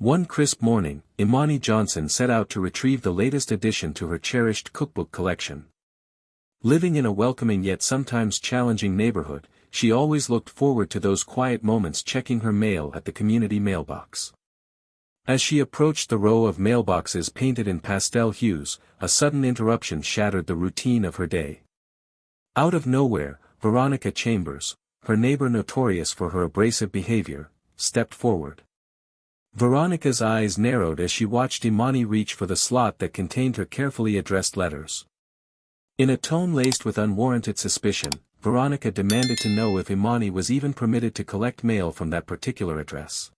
One crisp morning, Imani Johnson set out to retrieve the latest addition to her cherished cookbook collection. Living in a welcoming yet sometimes challenging neighborhood, she always looked forward to those quiet moments checking her mail at the community mailbox. As she approached the row of mailboxes painted in pastel hues, a sudden interruption shattered the routine of her day. Out of nowhere, Veronica Chambers, her neighbor notorious for her abrasive behavior, stepped forward. Veronica's eyes narrowed as she watched Imani reach for the slot that contained her carefully addressed letters. In a tone laced with unwarranted suspicion, Veronica demanded to know if Imani was even permitted to collect mail from that particular address.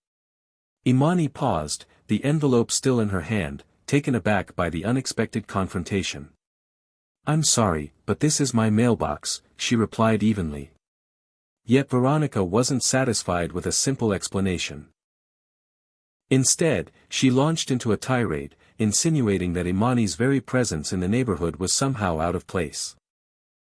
Imani paused, the envelope still in her hand, taken aback by the unexpected confrontation. "I'm sorry, but this is my mailbox," she replied evenly. Yet Veronica wasn't satisfied with a simple explanation. Instead, she launched into a tirade, insinuating that Imani's very presence in the neighborhood was somehow out of place.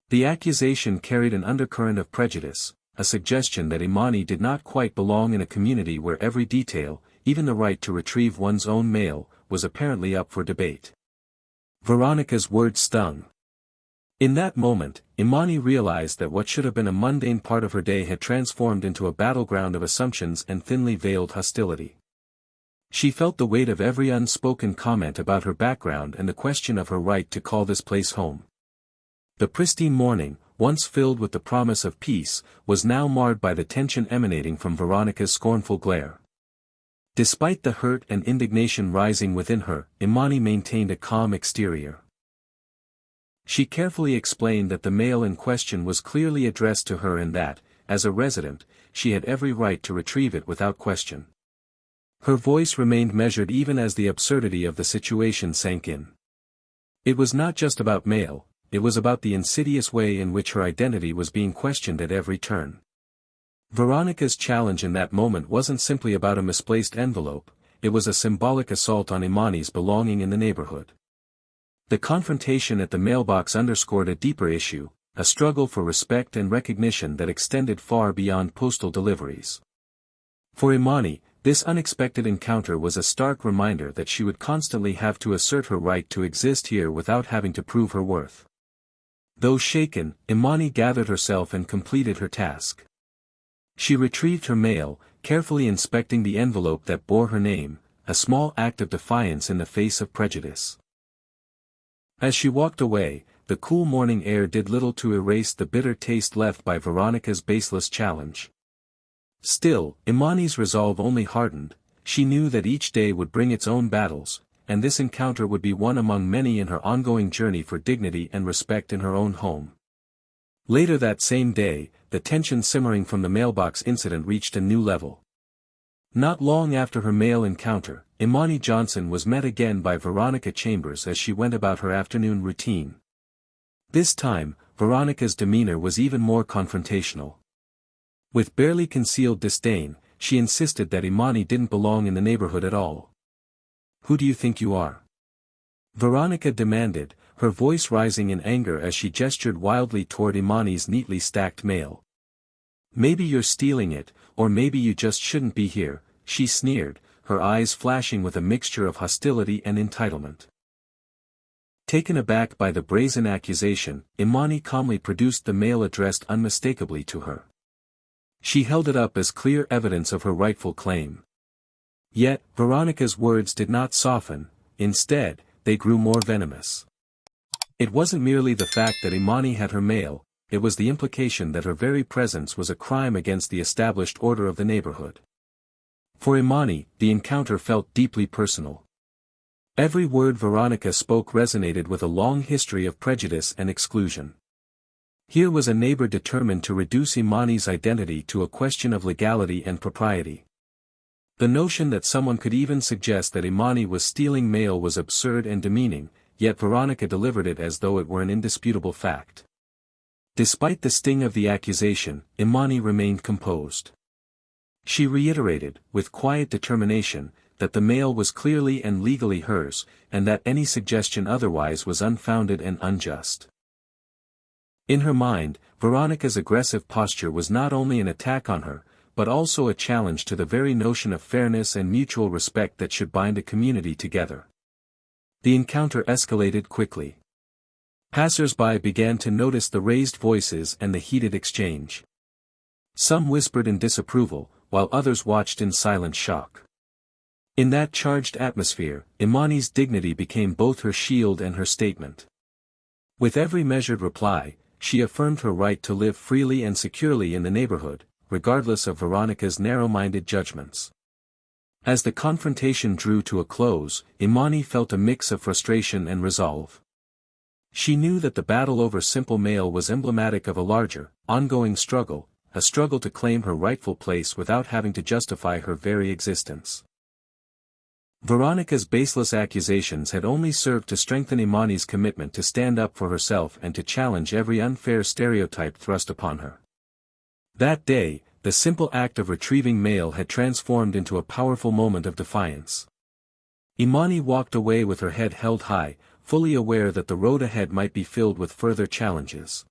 The accusation carried an undercurrent of prejudice, a suggestion that Imani did not quite belong in a community where every detail, even the right to retrieve one's own mail, was apparently up for debate. Veronica's words stung. In that moment, Imani realized that what should have been a mundane part of her day had transformed into a battleground of assumptions and thinly veiled hostility. She felt the weight of every unspoken comment about her background and the question of her right to call this place home. The pristine morning, once filled with the promise of peace, was now marred by the tension emanating from Veronica's scornful glare. Despite the hurt and indignation rising within her, Imani maintained a calm exterior. She carefully explained that the mail in question was clearly addressed to her and that, as a resident, she had every right to retrieve it without question. Her voice remained measured even as the absurdity of the situation sank in. It was not just about mail, it was about the insidious way in which her identity was being questioned at every turn. Veronica's challenge in that moment wasn't simply about a misplaced envelope, it was a symbolic assault on Imani's belonging in the neighborhood. The confrontation at the mailbox underscored a deeper issue, a struggle for respect and recognition that extended far beyond postal deliveries. For Imani, this unexpected encounter was a stark reminder that she would constantly have to assert her right to exist here without having to prove her worth. Though shaken, Imani gathered herself and completed her task. She retrieved her mail, carefully inspecting the envelope that bore her name, a small act of defiance in the face of prejudice. As she walked away, the cool morning air did little to erase the bitter taste left by Veronica's baseless challenge. Still, Imani's resolve only hardened. She knew that each day would bring its own battles, and this encounter would be one among many in her ongoing journey for dignity and respect in her own home. Later that same day, the tension simmering from the mailbox incident reached a new level. Not long after her mail encounter, Imani Johnson was met again by Veronica Chambers as she went about her afternoon routine. This time, Veronica's demeanor was even more confrontational. With barely concealed disdain, she insisted that Imani didn't belong in the neighborhood at all. "Who do you think you are?" Veronica demanded, her voice rising in anger as she gestured wildly toward Imani's neatly stacked mail. "Maybe you're stealing it, or maybe you just shouldn't be here," she sneered, her eyes flashing with a mixture of hostility and entitlement. Taken aback by the brazen accusation, Imani calmly produced the mail addressed unmistakably to her. She held it up as clear evidence of her rightful claim. Yet, Veronica's words did not soften, instead, they grew more venomous. It wasn't merely the fact that Imani had her mail, it was the implication that her very presence was a crime against the established order of the neighborhood. For Imani, the encounter felt deeply personal. Every word Veronica spoke resonated with a long history of prejudice and exclusion. Here was a neighbor determined to reduce Imani's identity to a question of legality and propriety. The notion that someone could even suggest that Imani was stealing mail was absurd and demeaning, yet Veronica delivered it as though it were an indisputable fact. Despite the sting of the accusation, Imani remained composed. She reiterated, with quiet determination, that the mail was clearly and legally hers, and that any suggestion otherwise was unfounded and unjust. In her mind, Veronica's aggressive posture was not only an attack on her, but also a challenge to the very notion of fairness and mutual respect that should bind a community together. The encounter escalated quickly. Passers-by began to notice the raised voices and the heated exchange. Some whispered in disapproval, while others watched in silent shock. In that charged atmosphere, Imani's dignity became both her shield and her statement. With every measured reply, she affirmed her right to live freely and securely in the neighborhood, regardless of Veronica's narrow-minded judgments. As the confrontation drew to a close, Imani felt a mix of frustration and resolve. She knew that the battle over Simple Mail was emblematic of a larger, ongoing struggle, a struggle to claim her rightful place without having to justify her very existence. Veronica's baseless accusations had only served to strengthen Imani's commitment to stand up for herself and to challenge every unfair stereotype thrust upon her. That day, the simple act of retrieving mail had transformed into a powerful moment of defiance. Imani walked away with her head held high, fully aware that the road ahead might be filled with further challenges.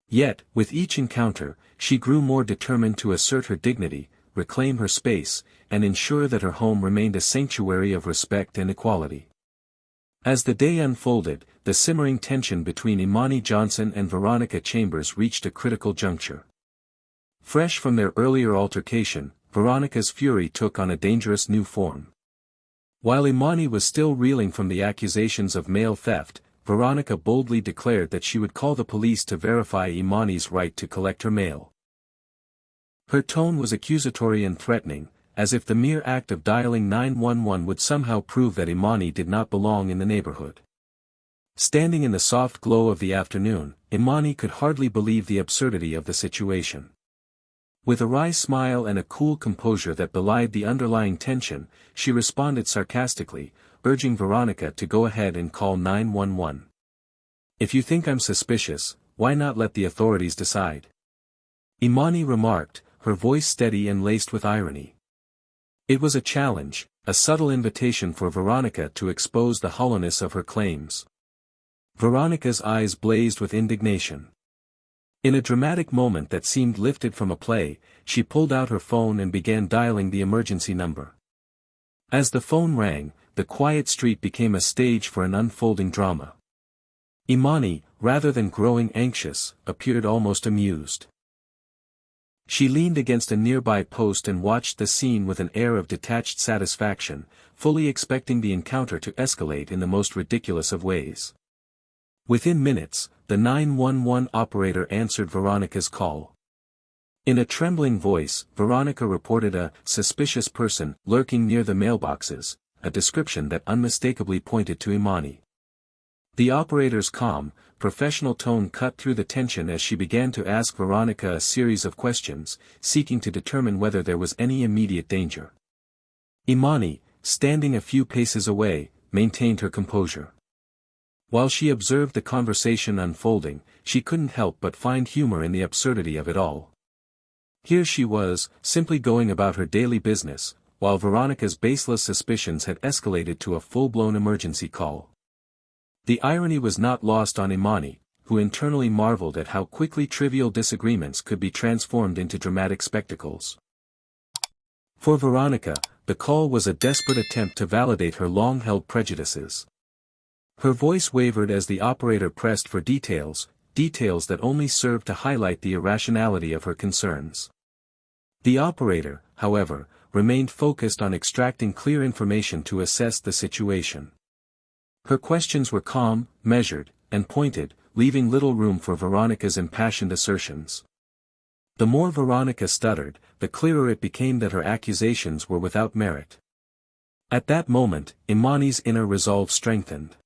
Yet, with each encounter, she grew more determined to assert her dignity, reclaim her space, and ensure that her home remained a sanctuary of respect and equality. As the day unfolded, the simmering tension between Imani Johnson and Veronica Chambers reached a critical juncture. Fresh from their earlier altercation, Veronica's fury took on a dangerous new form. While Imani was still reeling from the accusations of mail theft, Veronica boldly declared that she would call the police to verify Imani's right to collect her mail. Her tone was accusatory and threatening, as if the mere act of dialing 911 would somehow prove that Imani did not belong in the neighborhood. Standing in the soft glow of the afternoon, Imani could hardly believe the absurdity of the situation. With a wry smile and a cool composure that belied the underlying tension, she responded sarcastically, urging Veronica to go ahead and call 911. "If you think I'm suspicious, why not let the authorities decide?" Imani remarked, her voice steady and laced with irony. It was a challenge, a subtle invitation for Veronica to expose the hollowness of her claims. Veronica's eyes blazed with indignation. In a dramatic moment that seemed lifted from a play, she pulled out her phone and began dialing the emergency number. As the phone rang, the quiet street became a stage for an unfolding drama. Imani, rather than growing anxious, appeared almost amused. She leaned against a nearby post and watched the scene with an air of detached satisfaction, fully expecting the encounter to escalate in the most ridiculous of ways. Within minutes, the 911 operator answered Veronica's call. In a trembling voice, Veronica reported a suspicious person lurking near the mailboxes, a description that unmistakably pointed to Imani. The operator's calm, professional tone cut through the tension as she began to ask Veronica a series of questions, seeking to determine whether there was any immediate danger. Imani, standing a few paces away, maintained her composure. While she observed the conversation unfolding, she couldn't help but find humor in the absurdity of it all. Here she was, simply going about her daily business, while Veronica's baseless suspicions had escalated to a full-blown emergency call. The irony was not lost on Imani, who internally marveled at how quickly trivial disagreements could be transformed into dramatic spectacles. For Veronica, the call was a desperate attempt to validate her long-held prejudices. Her voice wavered as the operator pressed for details that only served to highlight the irrationality of her concerns. The operator, however, remained focused on extracting clear information to assess the situation. Her questions were calm, measured, and pointed, leaving little room for Veronica's impassioned assertions. The more Veronica stuttered, the clearer it became that her accusations were without merit. At that moment, Imani's inner resolve strengthened.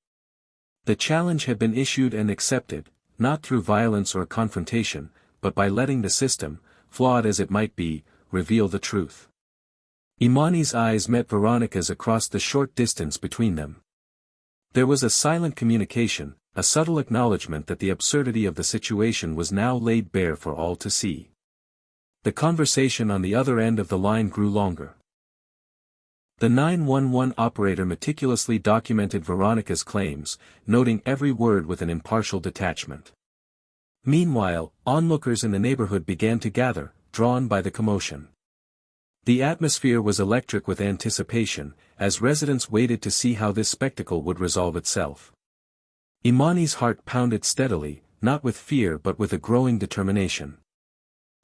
The challenge had been issued and accepted, not through violence or confrontation, but by letting the system, flawed as it might be, reveal the truth. Imani's eyes met Veronica's across the short distance between them. There was a silent communication, a subtle acknowledgement that the absurdity of the situation was now laid bare for all to see. The conversation on the other end of the line grew longer. The 911 operator meticulously documented Veronica's claims, noting every word with an impartial detachment. Meanwhile, onlookers in the neighborhood began to gather, drawn by the commotion. The atmosphere was electric with anticipation, as residents waited to see how this spectacle would resolve itself. Imani's heart pounded steadily, not with fear but with a growing determination.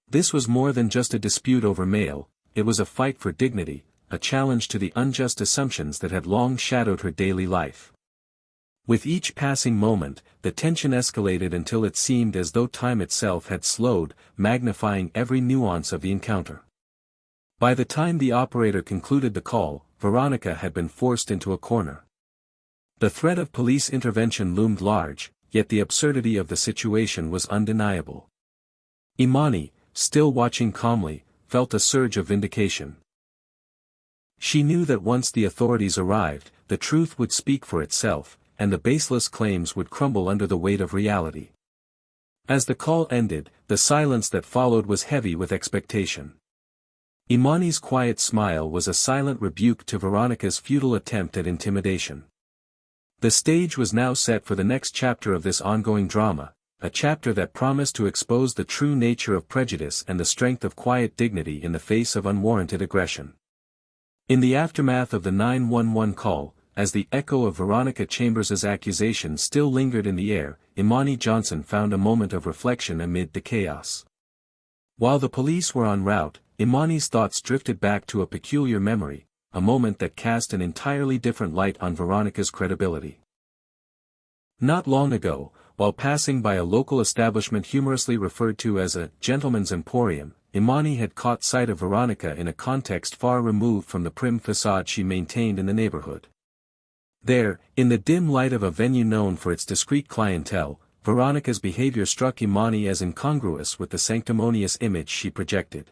This was more than just a dispute over mail, it was a fight for dignity, a challenge to the unjust assumptions that had long shadowed her daily life. With each passing moment, the tension escalated until it seemed as though time itself had slowed, magnifying every nuance of the encounter. By the time the operator concluded the call, Veronica had been forced into a corner. The threat of police intervention loomed large, yet the absurdity of the situation was undeniable. Imani, still watching calmly, felt a surge of vindication. She knew that once the authorities arrived, the truth would speak for itself, and the baseless claims would crumble under the weight of reality. As the call ended, the silence that followed was heavy with expectation. Imani's quiet smile was a silent rebuke to Veronica's futile attempt at intimidation. The stage was now set for the next chapter of this ongoing drama, a chapter that promised to expose the true nature of prejudice and the strength of quiet dignity in the face of unwarranted aggression. In the aftermath of the 911 call, as the echo of Veronica Chambers's accusation still lingered in the air, Imani Johnson found a moment of reflection amid the chaos. While the police were en route, Imani's thoughts drifted back to a peculiar memory, a moment that cast an entirely different light on Veronica's credibility. Not long ago, while passing by a local establishment humorously referred to as a gentleman's emporium, Imani had caught sight of Veronica in a context far removed from the prim facade she maintained in the neighborhood. There, in the dim light of a venue known for its discreet clientele, Veronica's behavior struck Imani as incongruous with the sanctimonious image she projected.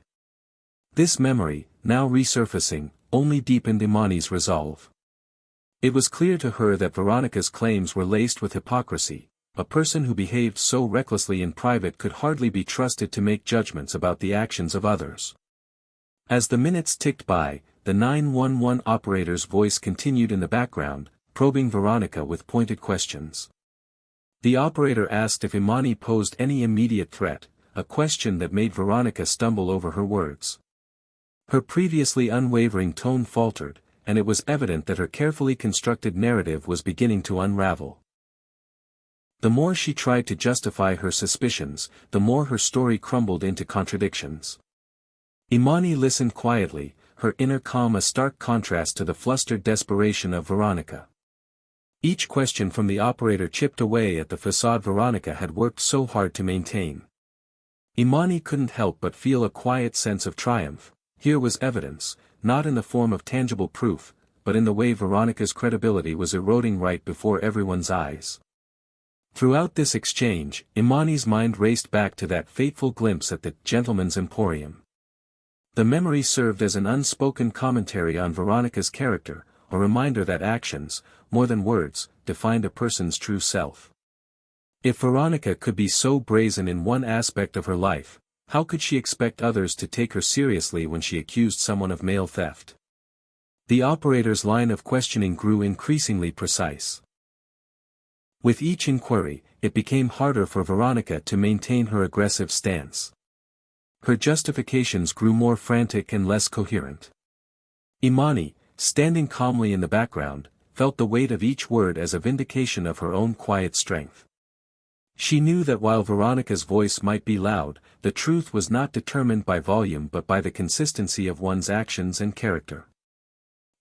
This memory, now resurfacing, only deepened Imani's resolve. It was clear to her that Veronica's claims were laced with hypocrisy. A person who behaved so recklessly in private could hardly be trusted to make judgments about the actions of others. As the minutes ticked by, the 911 operator's voice continued in the background, probing Veronica with pointed questions. The operator asked if Imani posed any immediate threat, a question that made Veronica stumble over her words. Her previously unwavering tone faltered, and it was evident that her carefully constructed narrative was beginning to unravel. The more she tried to justify her suspicions, the more her story crumbled into contradictions. Imani listened quietly, her inner calm a stark contrast to the flustered desperation of Veronica. Each question from the operator chipped away at the facade Veronica had worked so hard to maintain. Imani couldn't help but feel a quiet sense of triumph. Here was evidence, not in the form of tangible proof, but in the way Veronica's credibility was eroding right before everyone's eyes. Throughout this exchange, Imani's mind raced back to that fateful glimpse at the gentleman's emporium. The memory served as an unspoken commentary on Veronica's character, a reminder that actions, more than words, defined a person's true self. If Veronica could be so brazen in one aspect of her life, how could she expect others to take her seriously when she accused someone of mail theft? The operator's line of questioning grew increasingly precise. With each inquiry, it became harder for Veronica to maintain her aggressive stance. Her justifications grew more frantic and less coherent. Imani, standing calmly in the background, felt the weight of each word as a vindication of her own quiet strength. She knew that while Veronica's voice might be loud, the truth was not determined by volume but by the consistency of one's actions and character.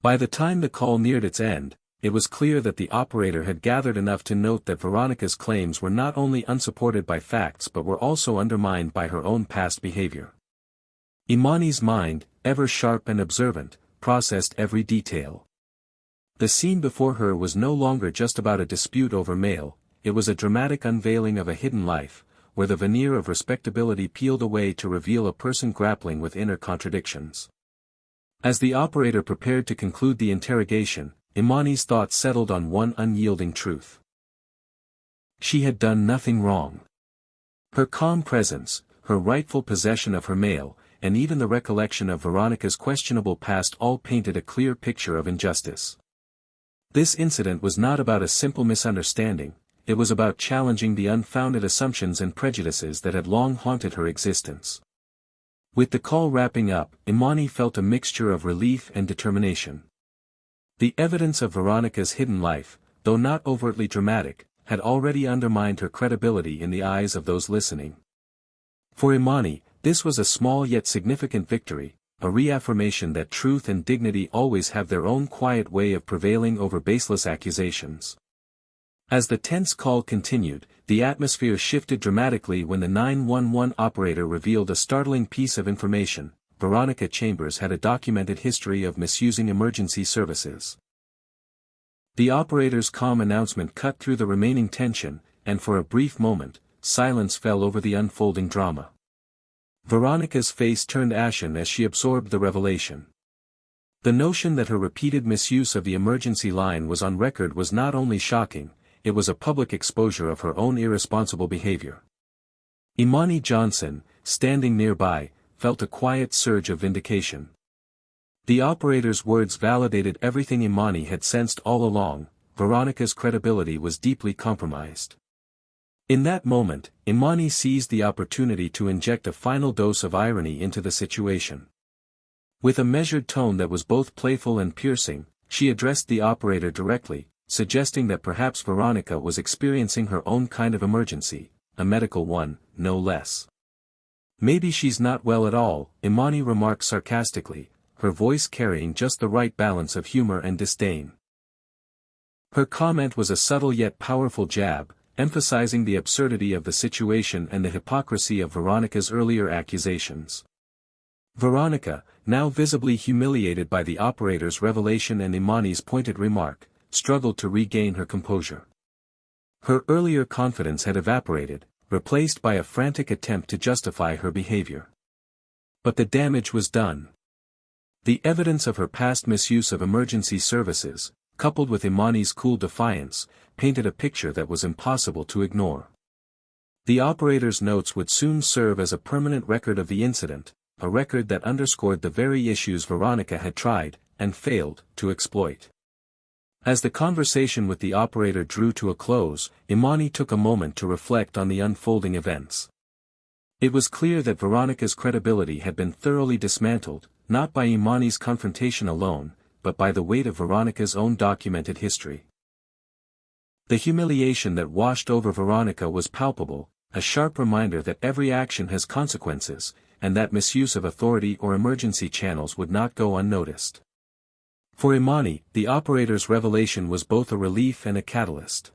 By the time the call neared its end, it was clear that the operator had gathered enough to note that Veronica's claims were not only unsupported by facts but were also undermined by her own past behavior. Imani's mind, ever sharp and observant, processed every detail. The scene before her was no longer just about a dispute over mail. It was a dramatic unveiling of a hidden life, where the veneer of respectability peeled away to reveal a person grappling with inner contradictions. As the operator prepared to conclude the interrogation, Imani's thoughts settled on one unyielding truth. She had done nothing wrong. Her calm presence, her rightful possession of her mail, and even the recollection of Veronica's questionable past all painted a clear picture of injustice. This incident was not about a simple misunderstanding. It was about challenging the unfounded assumptions and prejudices that had long haunted her existence. With the call wrapping up, Imani felt a mixture of relief and determination. The evidence of Veronica's hidden life, though not overtly dramatic, had already undermined her credibility in the eyes of those listening. For Imani, this was a small yet significant victory, a reaffirmation that truth and dignity always have their own quiet way of prevailing over baseless accusations. As the tense call continued, the atmosphere shifted dramatically when the 911 operator revealed a startling piece of information: Veronica Chambers had a documented history of misusing emergency services. The operator's calm announcement cut through the remaining tension, and for a brief moment, silence fell over the unfolding drama. Veronica's face turned ashen as she absorbed the revelation. The notion that her repeated misuse of the emergency line was on record was not only shocking, it was a public exposure of her own irresponsible behavior. Imani Johnson, standing nearby, felt a quiet surge of vindication. The operator's words validated everything Imani had sensed all along: Veronica's credibility was deeply compromised. In that moment, Imani seized the opportunity to inject a final dose of irony into the situation. With a measured tone that was both playful and piercing, she addressed the operator directly, suggesting that perhaps Veronica was experiencing her own kind of emergency, a medical one, no less. "Maybe she's not well at all," Imani remarked sarcastically, her voice carrying just the right balance of humor and disdain. Her comment was a subtle yet powerful jab, emphasizing the absurdity of the situation and the hypocrisy of Veronica's earlier accusations. Veronica, now visibly humiliated by the operator's revelation and Imani's pointed remark, struggled to regain her composure. Her earlier confidence had evaporated, replaced by a frantic attempt to justify her behavior. But the damage was done. The evidence of her past misuse of emergency services, coupled with Imani's cool defiance, painted a picture that was impossible to ignore. The operator's notes would soon serve as a permanent record of the incident, a record that underscored the very issues Veronica had tried, and failed, to exploit. As the conversation with the operator drew to a close, Imani took a moment to reflect on the unfolding events. It was clear that Veronica's credibility had been thoroughly dismantled, not by Imani's confrontation alone, but by the weight of Veronica's own documented history. The humiliation that washed over Veronica was palpable, a sharp reminder that every action has consequences, and that misuse of authority or emergency channels would not go unnoticed. For Imani, the operator's revelation was both a relief and a catalyst.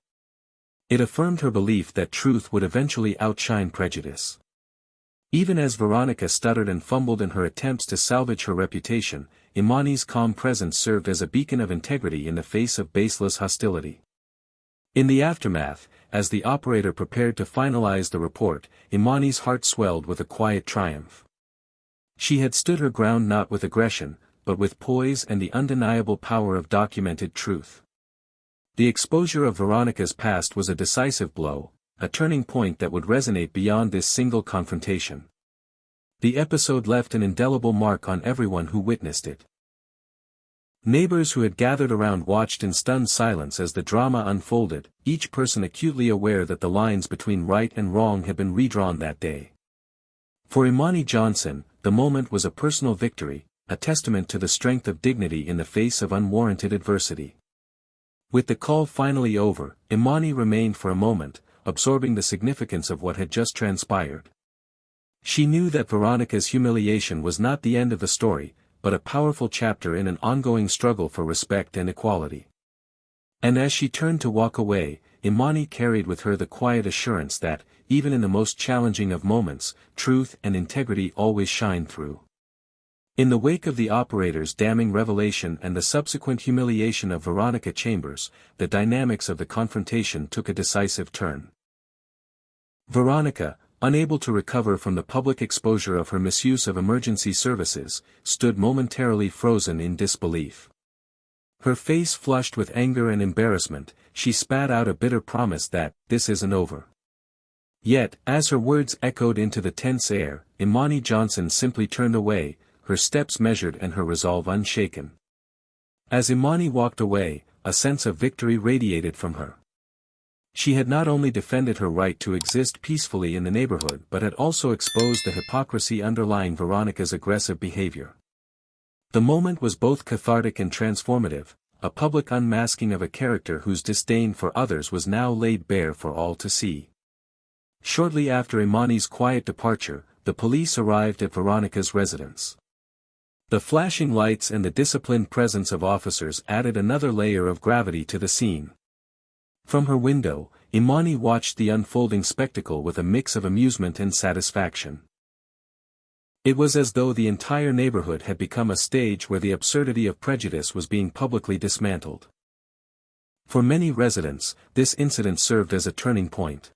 It affirmed her belief that truth would eventually outshine prejudice. Even as Veronica stuttered and fumbled in her attempts to salvage her reputation, Imani's calm presence served as a beacon of integrity in the face of baseless hostility. In the aftermath, as the operator prepared to finalize the report, Imani's heart swelled with a quiet triumph. She had stood her ground not with aggression, but with poise and the undeniable power of documented truth. The exposure of Veronica's past was a decisive blow, a turning point that would resonate beyond this single confrontation. The episode left an indelible mark on everyone who witnessed it. Neighbors who had gathered around watched in stunned silence as the drama unfolded, each person acutely aware that the lines between right and wrong had been redrawn that day. For Imani Johnson, the moment was a personal victory, a testament to the strength of dignity in the face of unwarranted adversity. With the call finally over, Imani remained for a moment, absorbing the significance of what had just transpired. She knew that Veronica's humiliation was not the end of the story, but a powerful chapter in an ongoing struggle for respect and equality. And as she turned to walk away, Imani carried with her the quiet assurance that, even in the most challenging of moments, truth and integrity always shine through. In the wake of the operator's damning revelation and the subsequent humiliation of Veronica Chambers, the dynamics of the confrontation took a decisive turn. Veronica, unable to recover from the public exposure of her misuse of emergency services, stood momentarily frozen in disbelief. Her face flushed with anger and embarrassment, she spat out a bitter promise that, "This isn't over." Yet, as her words echoed into the tense air, Imani Johnson simply turned away, her steps measured and her resolve unshaken. As Imani walked away, a sense of victory radiated from her. She had not only defended her right to exist peacefully in the neighborhood but had also exposed the hypocrisy underlying Veronica's aggressive behavior. The moment was both cathartic and transformative, a public unmasking of a character whose disdain for others was now laid bare for all to see. Shortly after Imani's quiet departure, the police arrived at Veronica's residence. The flashing lights and the disciplined presence of officers added another layer of gravity to the scene. From her window, Imani watched the unfolding spectacle with a mix of amusement and satisfaction. It was as though the entire neighborhood had become a stage where the absurdity of prejudice was being publicly dismantled. For many residents, this incident served as a turning point.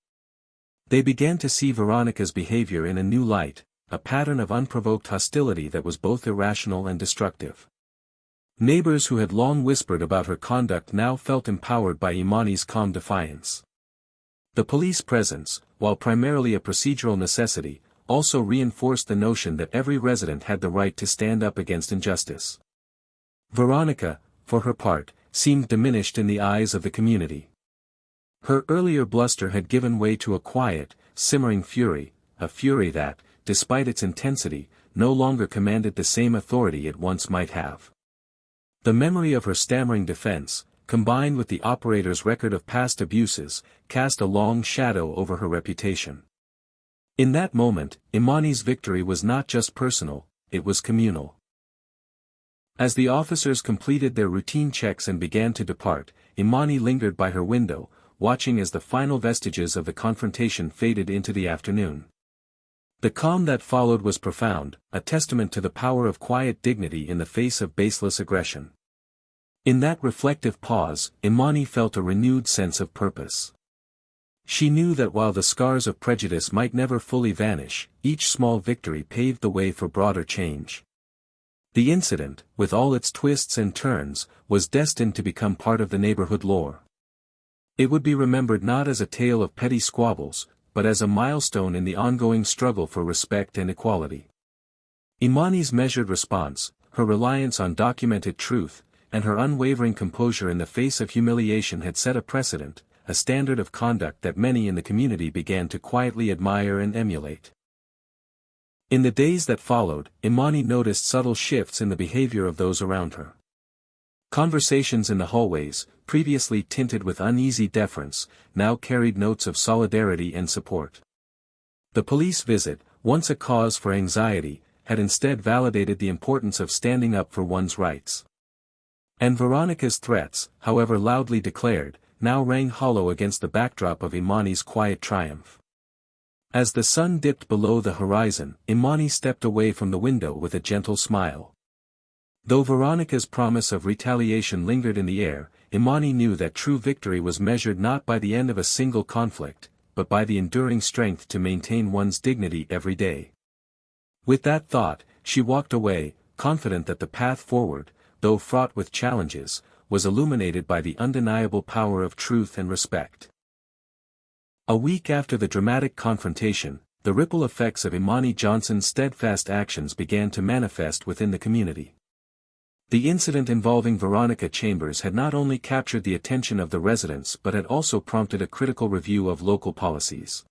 They began to see Veronica's behavior in a new light, a pattern of unprovoked hostility that was both irrational and destructive. Neighbors who had long whispered about her conduct now felt empowered by Imani's calm defiance. The police presence, while primarily a procedural necessity, also reinforced the notion that every resident had the right to stand up against injustice. Veronica, for her part, seemed diminished in the eyes of the community. Her earlier bluster had given way to a quiet, simmering fury, a fury that, despite its intensity, no longer commanded the same authority it once might have. The memory of her stammering defense, combined with the operator's record of past abuses, cast a long shadow over her reputation. In that moment, Imani's victory was not just personal, it was communal. As the officers completed their routine checks and began to depart, Imani lingered by her window, watching as the final vestiges of the confrontation faded into the afternoon. The calm that followed was profound, a testament to the power of quiet dignity in the face of baseless aggression. In that reflective pause, Imani felt a renewed sense of purpose. She knew that while the scars of prejudice might never fully vanish, each small victory paved the way for broader change. The incident, with all its twists and turns, was destined to become part of the neighborhood lore. It would be remembered not as a tale of petty squabbles, but as a milestone in the ongoing struggle for respect and equality. Imani's measured response, her reliance on documented truth, and her unwavering composure in the face of humiliation had set a precedent, a standard of conduct that many in the community began to quietly admire and emulate. In the days that followed, Imani noticed subtle shifts in the behavior of those around her. Conversations in the hallways, previously tinted with uneasy deference, now carried notes of solidarity and support. The police visit, once a cause for anxiety, had instead validated the importance of standing up for one's rights. And Veronica's threats, however loudly declared, now rang hollow against the backdrop of Imani's quiet triumph. As the sun dipped below the horizon, Imani stepped away from the window with a gentle smile. Though Veronica's promise of retaliation lingered in the air, Imani knew that true victory was measured not by the end of a single conflict, but by the enduring strength to maintain one's dignity every day. With that thought, she walked away, confident that the path forward, though fraught with challenges, was illuminated by the undeniable power of truth and respect. A week after the dramatic confrontation, the ripple effects of Imani Johnson's steadfast actions began to manifest within the community. The incident involving Veronica Chambers had not only captured the attention of the residents but had also prompted a critical review of local policies.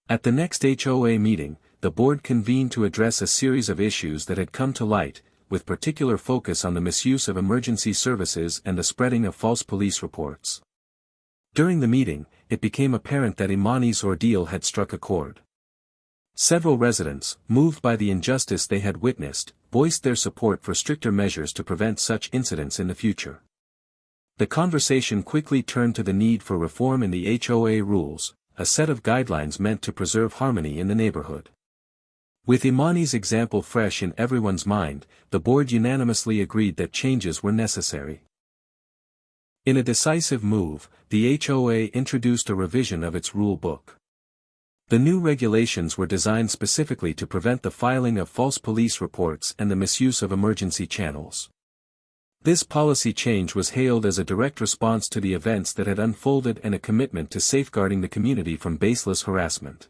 At the next HOA meeting, the board convened to address a series of issues that had come to light, with particular focus on the misuse of emergency services and the spreading of false police reports. During the meeting, it became apparent that Imani's ordeal had struck a chord. Several residents, moved by the injustice they had witnessed, voiced their support for stricter measures to prevent such incidents in the future. The conversation quickly turned to the need for reform in the HOA rules, a set of guidelines meant to preserve harmony in the neighborhood. With Imani's example fresh in everyone's mind, the board unanimously agreed that changes were necessary. In a decisive move, the HOA introduced a revision of its rule book. The new regulations were designed specifically to prevent the filing of false police reports and the misuse of emergency channels. This policy change was hailed as a direct response to the events that had unfolded and a commitment to safeguarding the community from baseless harassment.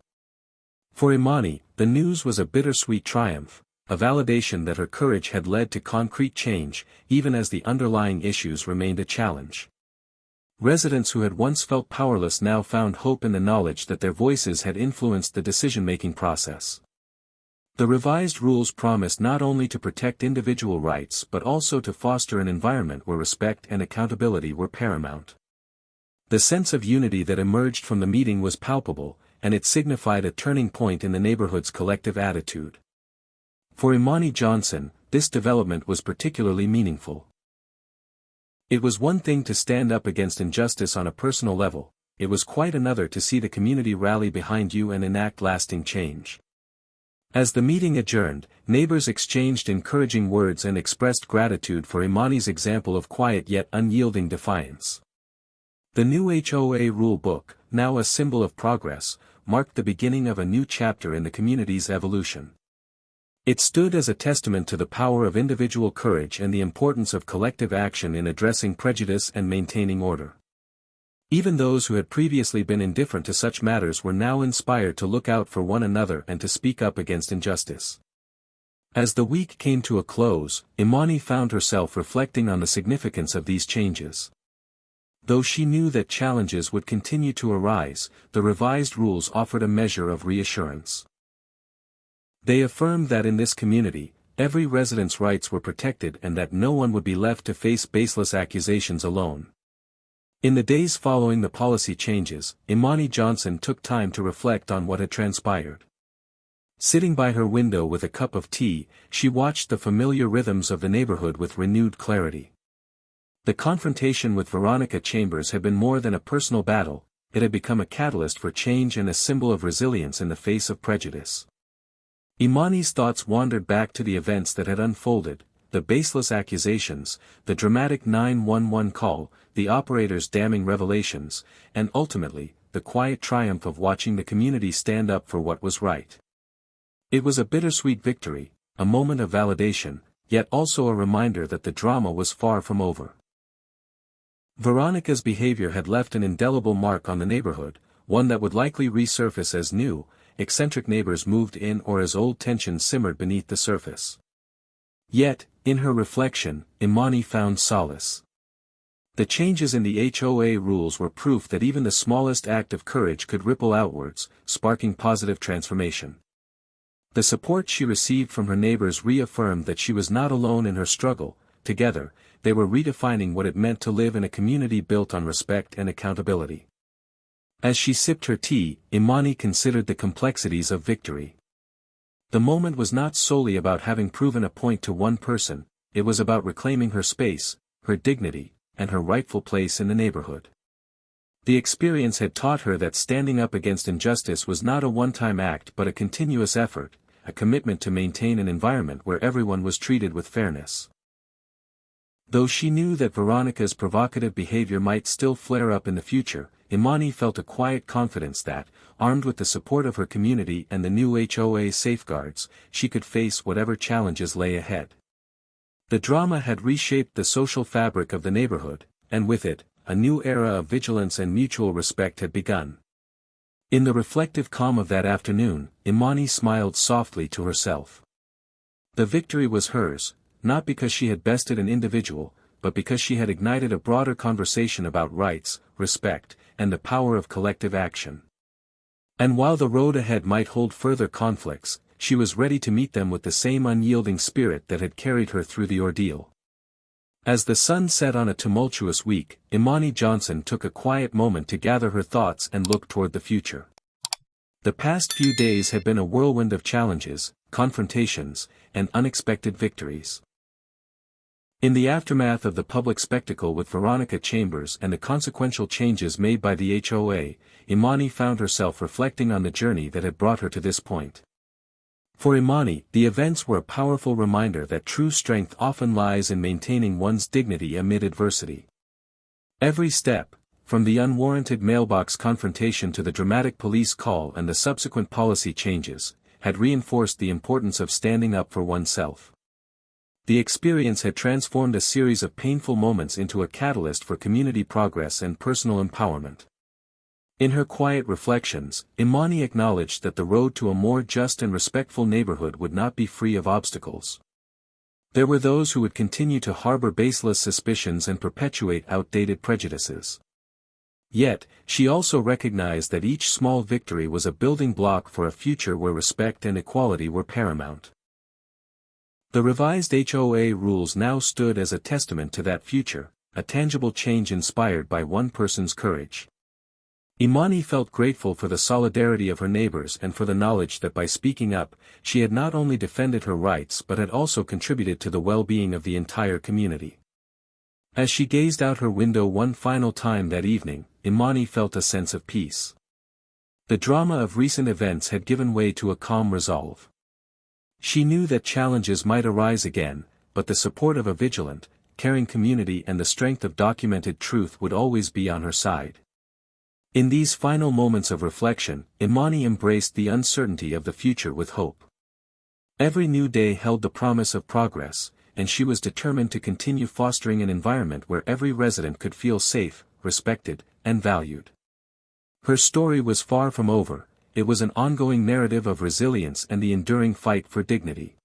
For Imani, the news was a bittersweet triumph, a validation that her courage had led to concrete change, even as the underlying issues remained a challenge. Residents who had once felt powerless now found hope in the knowledge that their voices had influenced the decision-making process. The revised rules promised not only to protect individual rights but also to foster an environment where respect and accountability were paramount. The sense of unity that emerged from the meeting was palpable, and it signified a turning point in the neighborhood's collective attitude. For Imani Johnson, this development was particularly meaningful. It was one thing to stand up against injustice on a personal level, it was quite another to see the community rally behind you and enact lasting change. As the meeting adjourned, neighbors exchanged encouraging words and expressed gratitude for Imani's example of quiet yet unyielding defiance. The new HOA rule book, now a symbol of progress, marked the beginning of a new chapter in the community's evolution. It stood as a testament to the power of individual courage and the importance of collective action in addressing prejudice and maintaining order. Even those who had previously been indifferent to such matters were now inspired to look out for one another and to speak up against injustice. As the week came to a close, Imani found herself reflecting on the significance of these changes. Though she knew that challenges would continue to arise, the revised rules offered a measure of reassurance. They affirmed that in this community, every resident's rights were protected and that no one would be left to face baseless accusations alone. In the days following the policy changes, Imani Johnson took time to reflect on what had transpired. Sitting by her window with a cup of tea, she watched the familiar rhythms of the neighborhood with renewed clarity. The confrontation with Veronica Chambers had been more than a personal battle, it had become a catalyst for change and a symbol of resilience in the face of prejudice. Imani's thoughts wandered back to the events that had unfolded, the baseless accusations, the dramatic 911 call, the operator's damning revelations, and ultimately, the quiet triumph of watching the community stand up for what was right. It was a bittersweet victory, a moment of validation, yet also a reminder that the drama was far from over. Veronica's behavior had left an indelible mark on the neighborhood, one that would likely resurface as new, eccentric neighbors moved in or as old tensions simmered beneath the surface. Yet, in her reflection, Imani found solace. The changes in the HOA rules were proof that even the smallest act of courage could ripple outwards, sparking positive transformation. The support she received from her neighbors reaffirmed that she was not alone in her struggle. Together, they were redefining what it meant to live in a community built on respect and accountability. As she sipped her tea, Imani considered the complexities of victory. The moment was not solely about having proven a point to one person, it was about reclaiming her space, her dignity, and her rightful place in the neighborhood. The experience had taught her that standing up against injustice was not a one-time act but a continuous effort, a commitment to maintain an environment where everyone was treated with fairness. Though she knew that Veronica's provocative behavior might still flare up in the future, Imani felt a quiet confidence that, armed with the support of her community and the new HOA safeguards, she could face whatever challenges lay ahead. The drama had reshaped the social fabric of the neighborhood, and with it, a new era of vigilance and mutual respect had begun. In the reflective calm of that afternoon, Imani smiled softly to herself. The victory was hers, not because she had bested an individual, but because she had ignited a broader conversation about rights, respect, and the power of collective action. And while the road ahead might hold further conflicts, she was ready to meet them with the same unyielding spirit that had carried her through the ordeal. As the sun set on a tumultuous week, Imani Johnson took a quiet moment to gather her thoughts and look toward the future. The past few days had been a whirlwind of challenges, confrontations, and unexpected victories. In the aftermath of the public spectacle with Veronica Chambers and the consequential changes made by the HOA, Imani found herself reflecting on the journey that had brought her to this point. For Imani, the events were a powerful reminder that true strength often lies in maintaining one's dignity amid adversity. Every step, from the unwarranted mailbox confrontation to the dramatic police call and the subsequent policy changes, had reinforced the importance of standing up for oneself. The experience had transformed a series of painful moments into a catalyst for community progress and personal empowerment. In her quiet reflections, Imani acknowledged that the road to a more just and respectful neighborhood would not be free of obstacles. There were those who would continue to harbor baseless suspicions and perpetuate outdated prejudices. Yet, she also recognized that each small victory was a building block for a future where respect and equality were paramount. The revised HOA rules now stood as a testament to that future, a tangible change inspired by one person's courage. Imani felt grateful for the solidarity of her neighbors and for the knowledge that by speaking up, she had not only defended her rights but had also contributed to the well-being of the entire community. As she gazed out her window one final time that evening, Imani felt a sense of peace. The drama of recent events had given way to a calm resolve. She knew that challenges might arise again, but the support of a vigilant, caring community and the strength of documented truth would always be on her side. In these final moments of reflection, Imani embraced the uncertainty of the future with hope. Every new day held the promise of progress, and she was determined to continue fostering an environment where every resident could feel safe, respected, and valued. Her story was far from over, it was an ongoing narrative of resilience and the enduring fight for dignity.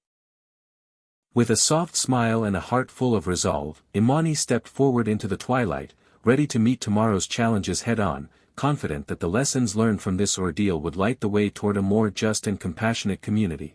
With a soft smile and a heart full of resolve, Imani stepped forward into the twilight, ready to meet tomorrow's challenges head-on, confident that the lessons learned from this ordeal would light the way toward a more just and compassionate community.